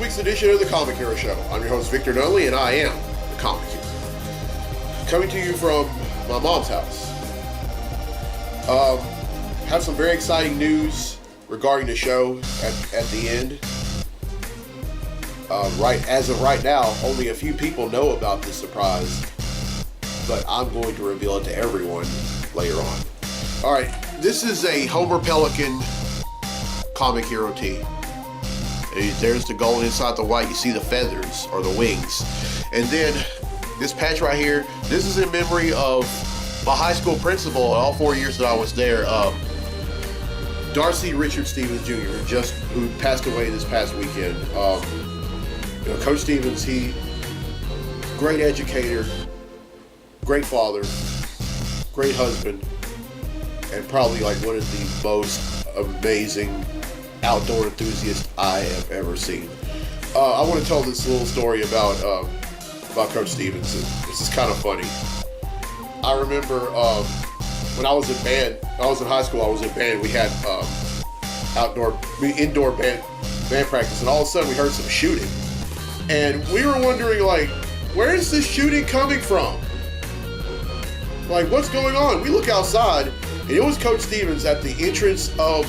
week's edition of the Comic Hero Show. I'm your host, Victor Nunley, and I am the Comic Hero. Coming to you from my mom's house. Have some very exciting news regarding the show at the end. As of right now, only a few people know about this surprise, but I'm going to reveal it to everyone later on. Alright, this is a Homer Pelican Comic Hero tee. There's the gold inside the white. You see the feathers, or the wings. And then this patch right here, this is in memory of my high school principal, all 4 years that I was there, Darcy Richard Stevens Jr., who passed away this past weekend. Coach Stevens, great educator, great father, great husband, and probably like one of the most amazing outdoor enthusiasts I have ever seen. I want to tell this little story about Coach Stevens. This is kind of funny. I remember when I was in band, I was in high school, I was in band, we had indoor band practice, and all of a sudden we heard some shooting. And we were wondering, like, where is this shooting coming from? Like, what's going on? We look outside, and it was Coach Stevens at the entrance of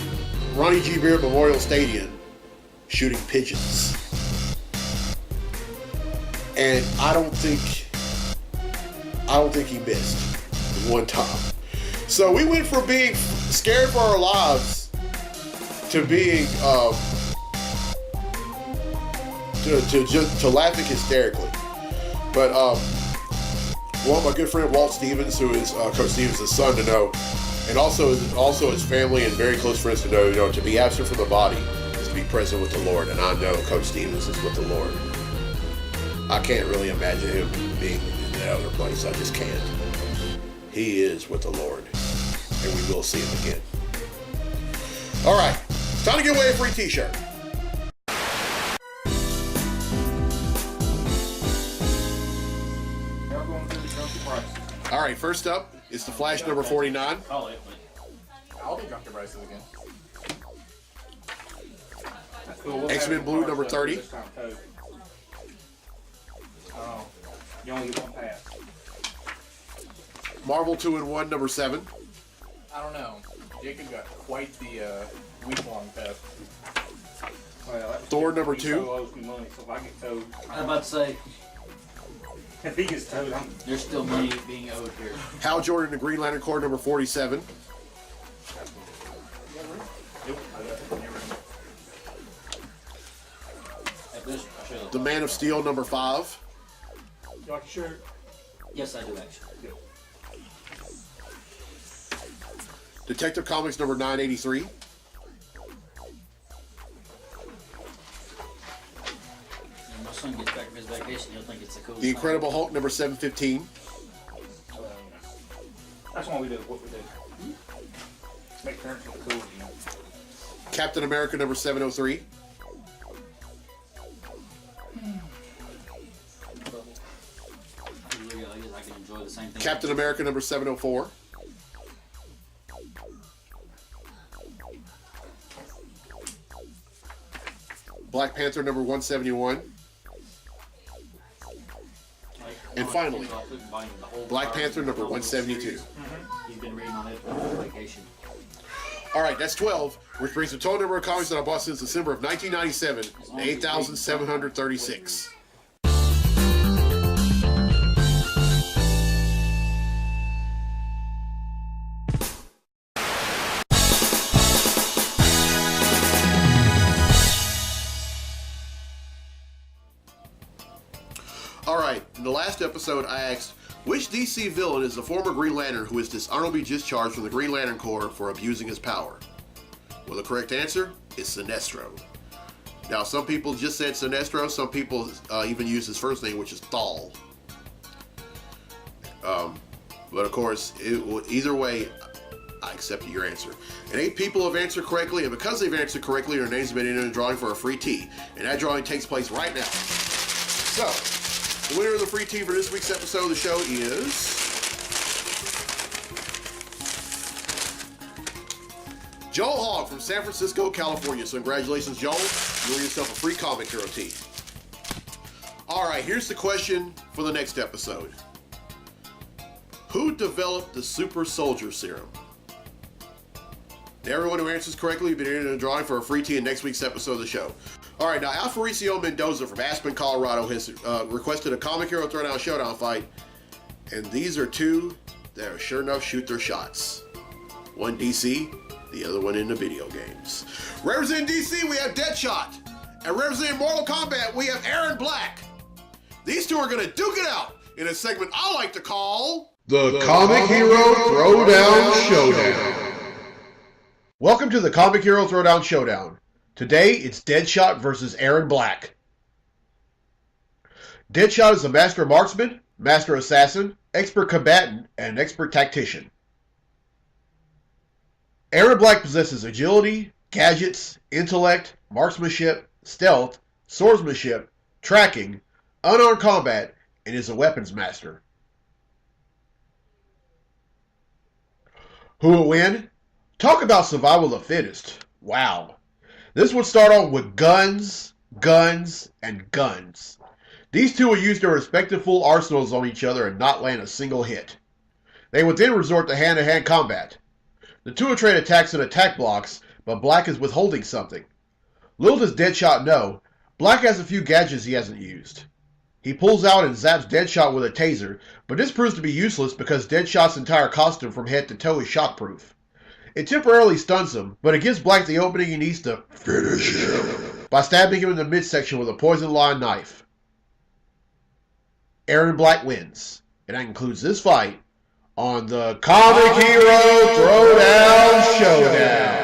Ronnie G. Beard Memorial Stadium shooting pigeons. And I don't think he missed one time. So we went from being scared for our lives to being to laughing hysterically. But want my good friend Walt Stevens, who is Coach Stevens' son, to know, and also his family and very close friends to know, to be absent from the body is to be present with the Lord. And I know Coach Stevens is with the Lord. I can't really imagine him being in that other place. I just can't. He is with the Lord, and we will see him again. All right, it's time to give away a free T-shirt. All right, first up is the Flash number 49. I'll be drunk to prices again. X-Men Blue number 30. Oh, you only get one pass. Marvel 2-in-1 number 7. I don't know. Jacob got quite the week-long pass. Well, Thor number 2. So owes me money, so if I get towed, I was about to say, if he gets towed, there's still money being owed here. Hal Jordan, the Green Lantern Corps number 47. The Man of Steel number 5. You like a shirt? Yes, I do actually. Detective Comics number 983. When my son gets back from his vacation, he'll think it's a cool The Incredible Hulk number 715. That's why we do what we do. Make parents look cool again. Captain America number 703. I can enjoy the same thing. Captain America number 704. Black Panther number 171. And finally, Black Panther number 172. He's been reading on it for his vacation. All right, that's 12, which brings the total number of comics that I bought since December of 1997 to 8,736. Alright, in the last episode I asked, which DC villain is the former Green Lantern who is dishonorably discharged from the Green Lantern Corps for abusing his power? Well, the correct answer is Sinestro. Now, some people just said Sinestro, some people even use his first name, which is Thal. But of course, either way, I accepted your answer. And 8 people have answered correctly, and because they've answered correctly, their names have been entered in a drawing for a free tee. And that drawing takes place right now. So, the winner of the free tee for this week's episode of the show is Joel Hogg from San Francisco, California. So congratulations, Joel. You earned yourself a free Comic Hero tee. All right, here's the question for the next episode. Who developed the Super Soldier Serum? Everyone who answers correctly will be entered in a drawing for a free tee in next week's episode of the show. All right, now Alfaricio Mendoza from Aspen, Colorado has requested a Comic Hero Throwdown Showdown fight. And these are two that are sure enough shoot their shots. One DC, the other one in the video games. Representing DC, we have Deadshot. And representing Mortal Kombat, we have Aaron Black. These two are going to duke it out in a segment I like to call The Comic Hero Throwdown Showdown. Welcome to the Comic Hero Throwdown Showdown. Today, it's Deadshot versus Aaron Black. Deadshot is a master marksman, master assassin, expert combatant, and an expert tactician. Aaron Black possesses agility, gadgets, intellect, marksmanship, stealth, swordsmanship, tracking, unarmed combat, and is a weapons master. Who will win? Talk about survival of the fittest. Wow. This would start off with guns, and guns. These two will use their respective full arsenals on each other and not land a single hit. They would then resort to hand-to-hand combat. The two will trade attacks and attack blocks, but Black is withholding something. Little does Deadshot know, Black has a few gadgets he hasn't used. He pulls out and zaps Deadshot with a taser, but this proves to be useless because Deadshot's entire costume from head to toe is shockproof. It temporarily stuns him, but it gives Black the opening he needs to finish him by stabbing him in the midsection with a poison line knife. Aaron Black wins, and that concludes this fight on the Comic Hero Throwdown Showdown.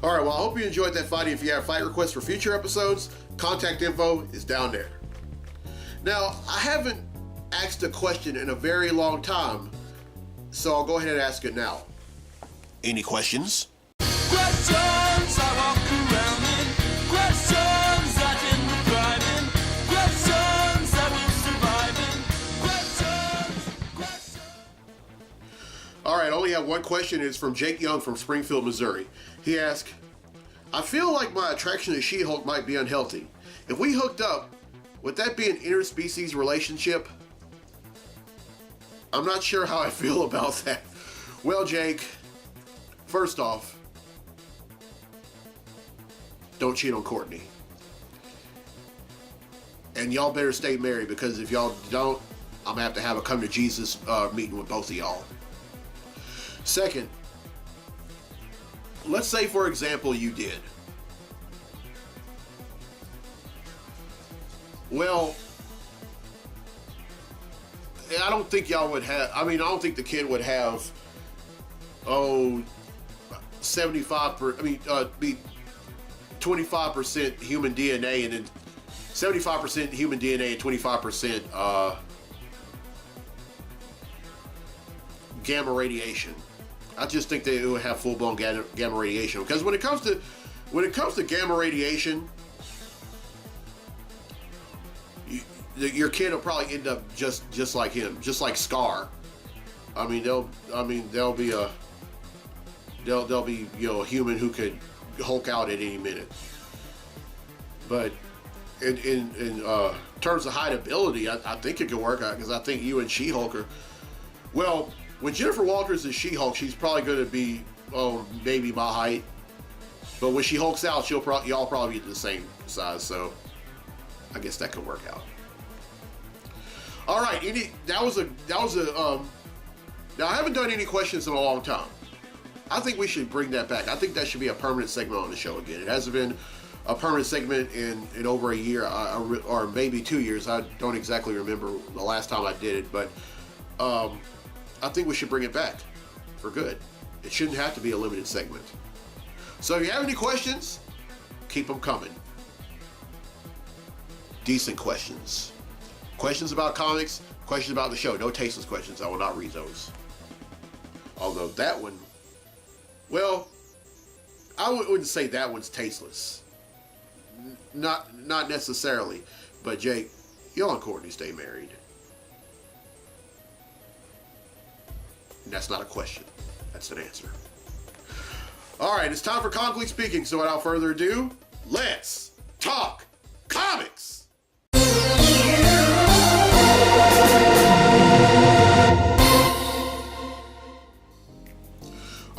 All right, well, I hope you enjoyed that fight. If you have fight requests for future episodes, contact info is down there. Now, I haven't asked a question in a very long time, so I'll go ahead and ask it now. Any questions? Questions I walk around in. Questions I didn't thrive in. Questions I will survive in. Questions. All right, I only have one question. It's from Jake Young from Springfield, Missouri. He asked, I feel like my attraction to She-Hulk might be unhealthy. If we hooked up, would that be an interspecies relationship? I'm not sure how I feel about that. Well, Jake, first off, don't cheat on Courtney. And y'all better stay married, because if y'all don't, I'm gonna have a come to Jesus meeting with both of y'all. Second, let's say, for example, you did. Well, I don't think y'all would have, I don't think the kid would have, be 25% human DNA and then 75% human DNA and 25% gamma radiation. I just think they would have full-blown gamma radiation, because when it comes to gamma radiation, your kid will probably end up just like him, just like Scar. They'll be a human who could Hulk out at any minute. But in terms of height ability, I think it could work out, because I think you and She-Hulk are, well, when Jennifer Walters is She-Hulk, she's probably going to be maybe my height. But when she hulks out, y'all probably be the same size. So I guess that could work out. All right, now I haven't done any questions in a long time. I think we should bring that back. I think that should be a permanent segment on the show again. It hasn't been a permanent segment in over a year, or maybe 2 years. I don't exactly remember the last time I did it, but I think we should bring it back for good. It shouldn't have to be a limited segment. So if you have any questions, keep them coming. Decent questions. Questions about comics, questions about the show. No tasteless questions. I will not read those. Although that one, well, I wouldn't say that one's tasteless. Not necessarily. But Jake, y'all and Courtney stay married. And that's not a question. That's an answer. All right, it's time for Concretely Speaking. So without further ado, let's talk comics. All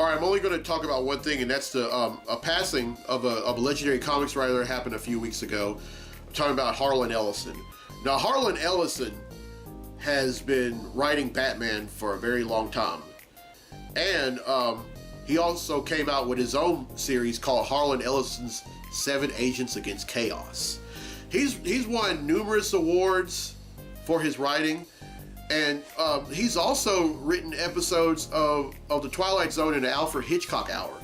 right, I'm only going to talk about one thing, and that's the a passing of a legendary comics writer that happened a few weeks ago. I'm talking about Harlan Ellison. Now, Harlan Ellison has been writing Batman for a very long time. And he also came out with his own series called Harlan Ellison's 7 Agents Against Chaos. He's won numerous awards for his writing, and he's also written episodes of The Twilight Zone and the Alfred Hitchcock Hour.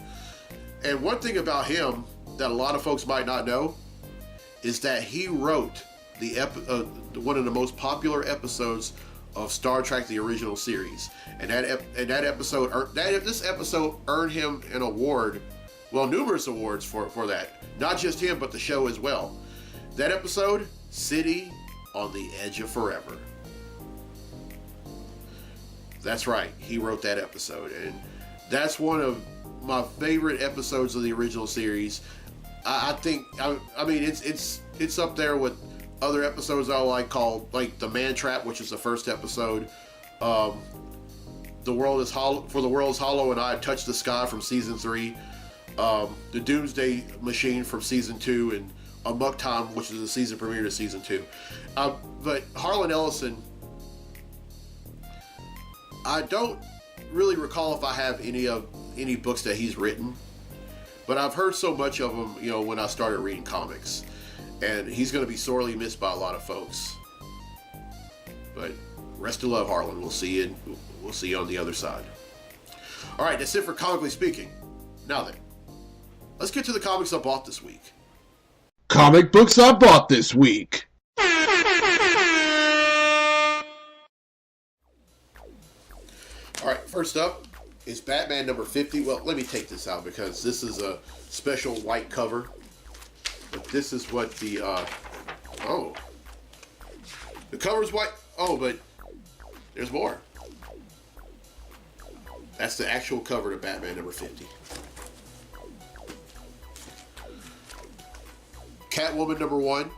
And one thing about him that a lot of folks might not know is that he wrote one of the most popular episodes of Star Trek: The Original Series, and that episode, this episode earned him an award, well, numerous awards for that. Not just him, but the show as well. That episode, City on the Edge of Forever. That's right, he wrote that episode, and that's one of my favorite episodes of the original series. I think, I mean, it's up there with other episodes I like, called like The Man Trap, which is the first episode. The World is Hollow and I Touched the Sky from season 3. The Doomsday Machine from season 2, and Amok Time, which is the season premiere to season 2. But Harlan Ellison, I don't really recall if I have any books that he's written, but I've heard so much of him, you know, when I started reading comics. And he's going to be sorely missed by a lot of folks. But rest in love, Harlan. We'll see you. We'll see you on the other side. All right, that's it for Comically Speaking. Now then, let's get to the comics I bought this week. Comic books I bought this week. All right, first up is Batman number 50. Well, let me take this out because this is a special white cover. But this is what the the cover's white. Oh, but there's more. That's the actual cover to Batman number 50. Catwoman number 1.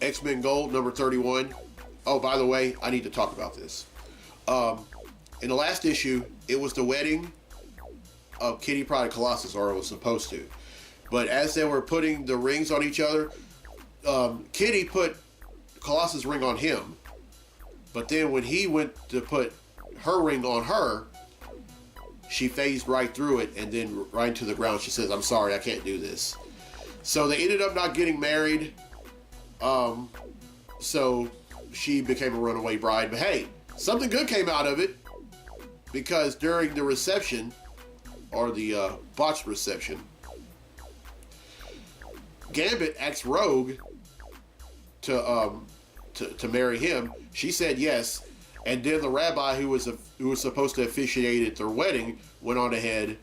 X-Men Gold number 31. Oh, by the way, I need to talk about this. In the last issue, it was the wedding of Kitty Pryde and Colossus, or it was supposed to. But as they were putting the rings on each other, Kitty put Colossus' ring on him. But then when he went to put her ring on her, she phased right through it and then right into the ground. She says, "I'm sorry, I can't do this." So they ended up not getting married. So she became a runaway bride. But hey, something good came out of it. Because during the reception, or the botched reception, Gambit asked Rogue to marry him. She said yes, and then the rabbi who was supposed to officiate at their wedding went on ahead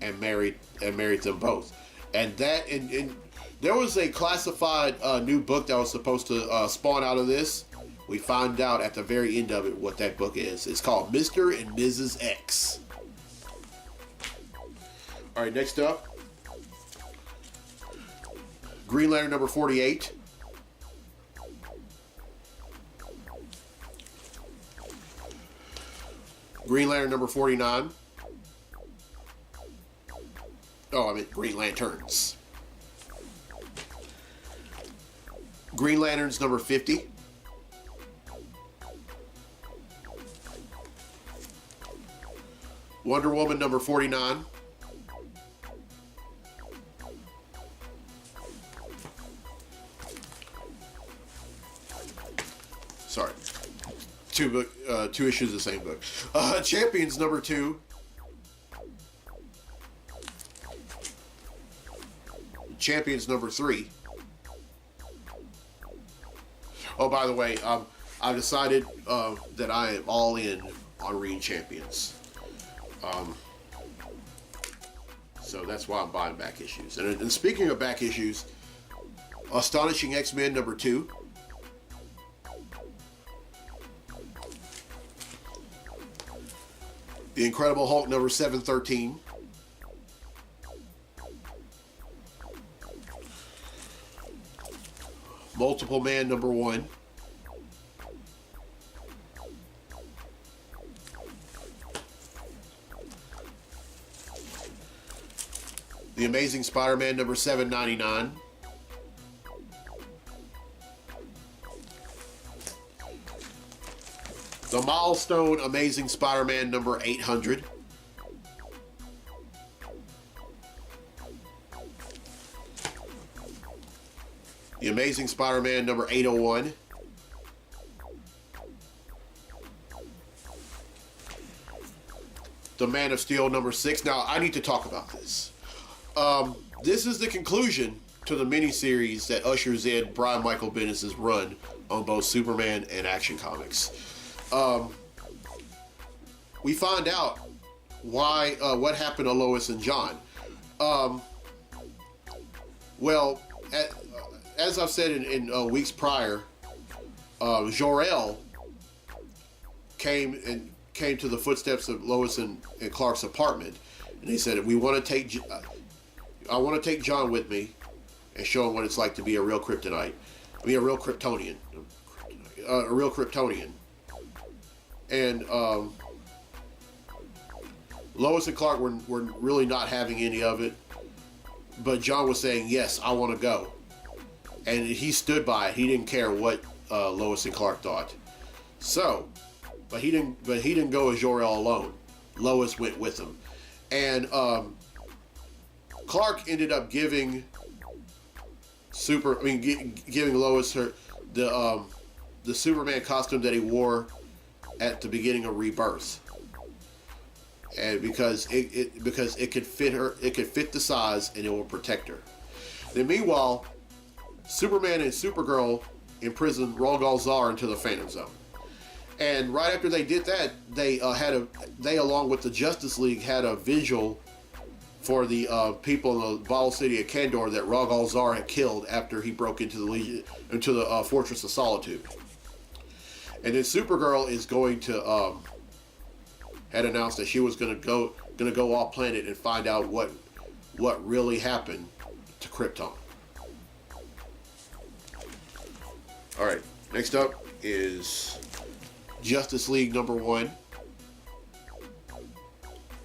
and married them both. And that and there was a classified new book that was supposed to spawn out of this. We find out at the very end of it what that book is. It's called Mr. and Mrs. X. All right, next up, Green Lantern number 48. Green Lantern number 49. Oh, I meant Green Lanterns. Green Lanterns number 50. Wonder Woman number 49. Sorry. Two issues of the same book. Champions number 2. Champions number 3. Oh, by the way, I've decided that I am all in on reading Champions. So that's why I'm buying back issues. And speaking of back issues, Astonishing X-Men number 2. The Incredible Hulk number 713. Multiple Man number 1. The Amazing Spider-Man number 799. The Milestone Amazing Spider-Man number 800. The Amazing Spider-Man number 801. The Man of Steel number 6. Now, I need to talk about this. This is the conclusion to the miniseries that ushers in Brian Michael Bendis' run on both Superman and Action Comics. We find out why what happened to Lois and John. As I've said in weeks prior, Jor-El came to the footsteps of Lois and Clark's apartment, and he said, I want to take John with me and show him what it's like to be a real Kryptonite. I mean, a real Kryptonian. A real Kryptonian. And Lois and Clark were really not having any of it, but John was saying, yes, I want to go. And he stood by it. He didn't care what Lois and Clark thought. So, but he didn't go as Jor-El alone. Lois went with him. And Clark ended up giving giving Lois the Superman costume that he wore at the beginning of Rebirth, and because it could fit her, it could fit the size, and it will protect her. Then meanwhile, Superman and Supergirl imprisoned Ra's al Ghul into the Phantom Zone, and right after they did that, they along with the Justice League had a vigil for the people in the bottle city of Kandor that Ra's al Ghul had killed after he broke into the Fortress of Solitude. And then Supergirl is going to had announced that she was going to go off planet and find out what really happened to Krypton. All right, next up is Justice League number 1.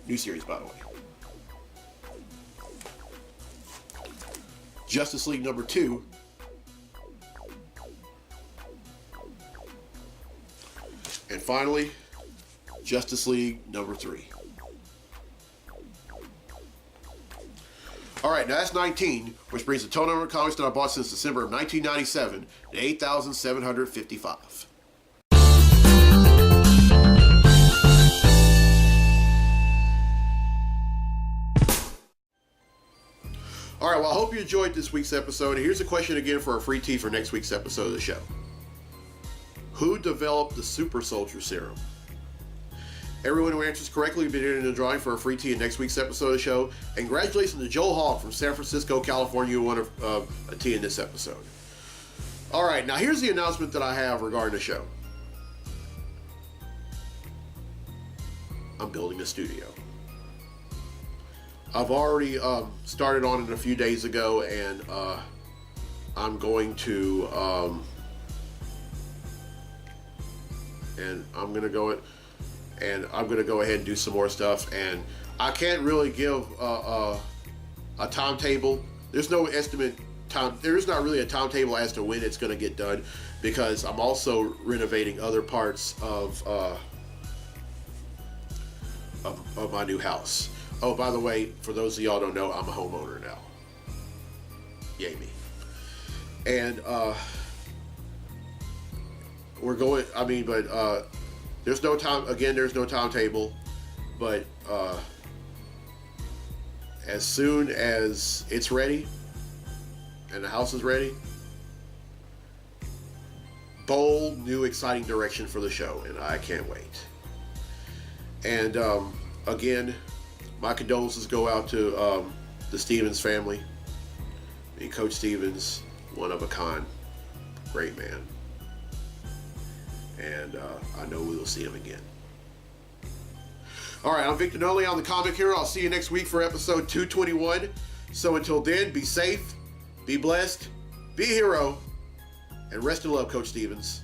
New series, by the way. Justice League number 2. And finally, Justice League number 3. All right, now that's 19, which brings the total number of comics that I bought since December of 1997 to 8,755. All right, well, I hope you enjoyed this week's episode. And here's a question again for a free tee for next week's episode of the show. Who developed the Super Soldier Serum? Everyone who answers correctly will be entered in the drawing for a free tee in next week's episode of the show. And congratulations to Joe Hogg from San Francisco, California, who won a tee in this episode. All right, now here's the announcement that I have regarding the show. I'm building a studio. I've already started on it a few days ago, and I'm going to go ahead and do some more stuff. And I can't really give a timetable. There's no estimate time. There is not really a timetable as to when it's going to get done, because I'm also renovating other parts of my new house. Oh, by the way, for those of y'all who don't know, I'm a homeowner now. Yay me. And we're going, there's no time, again, there's no timetable, but as soon as it's ready and the house is ready, bold, new, exciting direction for the show, and I can't wait. And again, my condolences go out to the Stevens family. I mean, Coach Stevens, one of a kind, great man. And I know we will see him again. All right, I'm Victor Noli on the Comic Hero. I'll see you next week for episode 221. So until then, be safe, be blessed, be a hero, and rest in love, Coach Stevens.